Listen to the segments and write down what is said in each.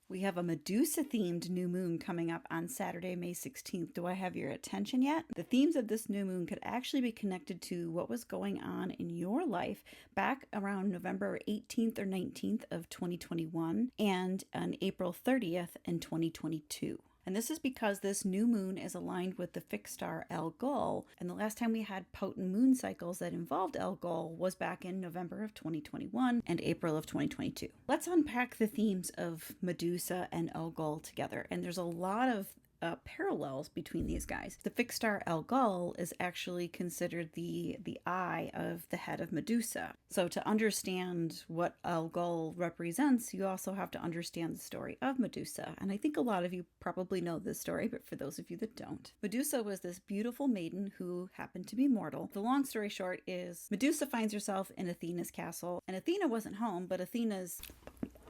We have a Medusa-themed new moon coming up on Saturday, May 16th. Do I have your attention yet? The themes of this new moon could actually be connected to what was going on in your life back around November 18th or 19th of 2021 and on April 30th in 2022. And this is because this new moon is aligned with the fixed star Algol. And the last time we had potent moon cycles that involved Algol was back in November of 2021 and April of 2022. Let's unpack the themes of Medusa and Algol together. And there's a lot of parallels between these guys. The fixed star Algol is actually considered the eye of the head of Medusa. So to understand what Algol represents, you also have to understand the story of Medusa. And I think a lot of you probably know this story, but for those of you that don't, Medusa was this beautiful maiden who happened to be mortal. The long story short is Medusa finds herself in Athena's castle, and Athena wasn't home, but Athena's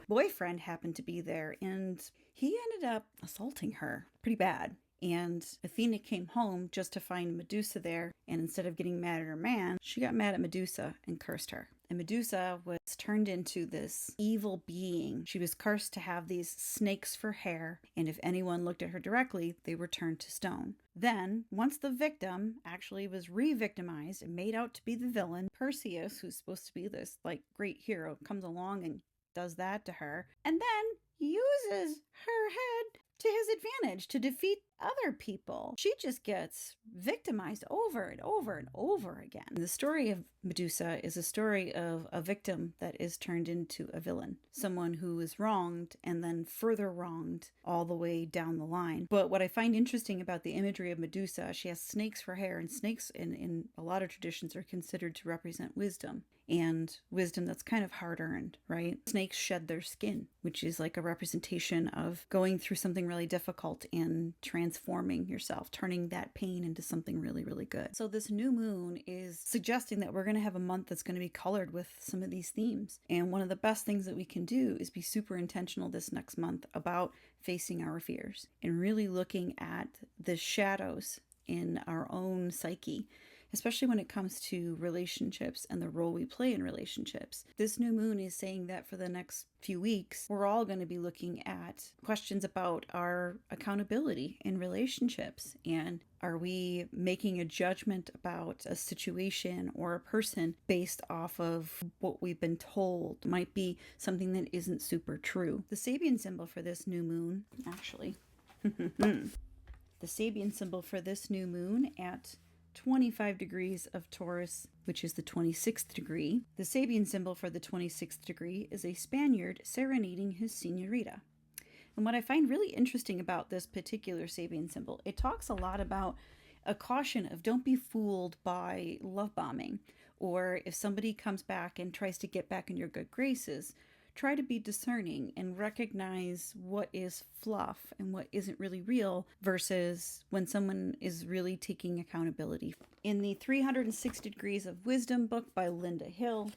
boyfriend happened to be there, and he ended up assaulting her pretty bad. And Athena came home just to find Medusa there, and instead of getting mad at her man, she got mad at Medusa and cursed her. And Medusa was turned into this evil being. She was cursed to have these snakes for hair, and if anyone looked at her directly, they were turned to stone. Then, once the victim actually was re-victimized and made out to be the villain, Perseus, who's supposed to be this great hero, comes along and does that to her, and then uses her head to his advantage to defeat other people. She just gets victimized over and over and over again. The story of Medusa is a story of a victim that is turned into a villain, someone who is wronged and then further wronged all the way down the line. But what I find interesting about the imagery of Medusa, she has snakes for hair, and snakes in a lot of traditions are considered to represent wisdom, and wisdom that's kind of hard-earned, right? Snakes shed their skin, which is like a representation of going through something really difficult and transforming yourself, turning that pain into something really, really good. So this new moon is suggesting that we're going to have a month that's going to be colored with some of these themes. And one of the best things that we can do is be super intentional this next month about facing our fears and really looking at the shadows in our own psyche, especially when it comes to relationships and the role we play in relationships. This new moon is saying that for the next few weeks, we're all going to be looking at questions about our accountability in relationships. And are we making a judgment about a situation or a person based off of what we've been told might be something that isn't super true? The Sabian symbol for this new moon, actually, the Sabian symbol for this new moon at 25 degrees of Taurus, which is the 26th degree. The Sabian symbol for the 26th degree is a Spaniard serenading his señorita. And what I find really interesting about this particular Sabian symbol, it talks a lot about a caution of don't be fooled by love bombing, or if somebody comes back and tries to get back in your good graces, try to be discerning and recognize what is fluff and what isn't really real versus when someone is really taking accountability. In the 360 Degrees of Wisdom book by Linda Hill,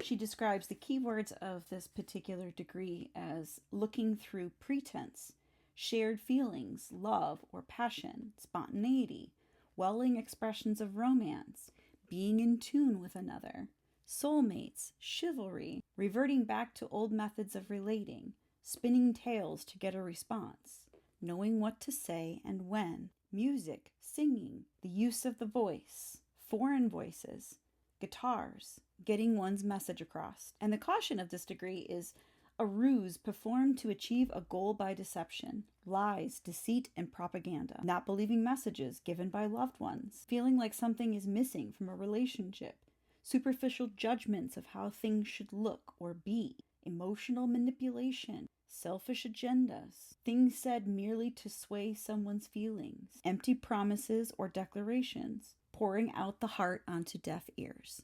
she describes the keywords of this particular degree as looking through pretense, shared feelings, love or passion, spontaneity, welling expressions of romance, being in tune with another, soulmates, chivalry, reverting back to old methods of relating, spinning tales to get a response, knowing what to say and when, music, singing, the use of the voice, foreign voices, guitars, getting one's message across. And the caution of this degree is a ruse performed to achieve a goal by deception, lies, deceit, and propaganda, not believing messages given by loved ones, feeling like something is missing from a relationship, superficial judgments of how things should look or be, emotional manipulation, selfish agendas, things said merely to sway someone's feelings, empty promises or declarations, pouring out the heart onto deaf ears.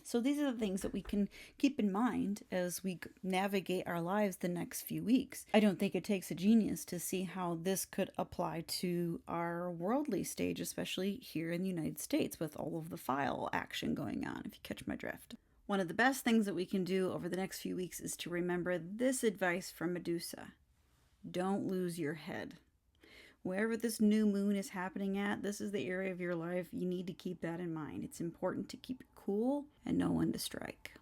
So these are the things that we can keep in mind as we navigate our lives the next few weeks. I don't think it takes a genius to see how this could apply to our worldly stage, especially here in the United States with all of the file action going on, if you catch my drift. One of the best things that we can do over the next few weeks is to remember this advice from Medusa. Don't lose your head. Wherever this new moon is happening at, this is the area of your life. You need to keep that in mind. It's important to keep it cool and know when to strike.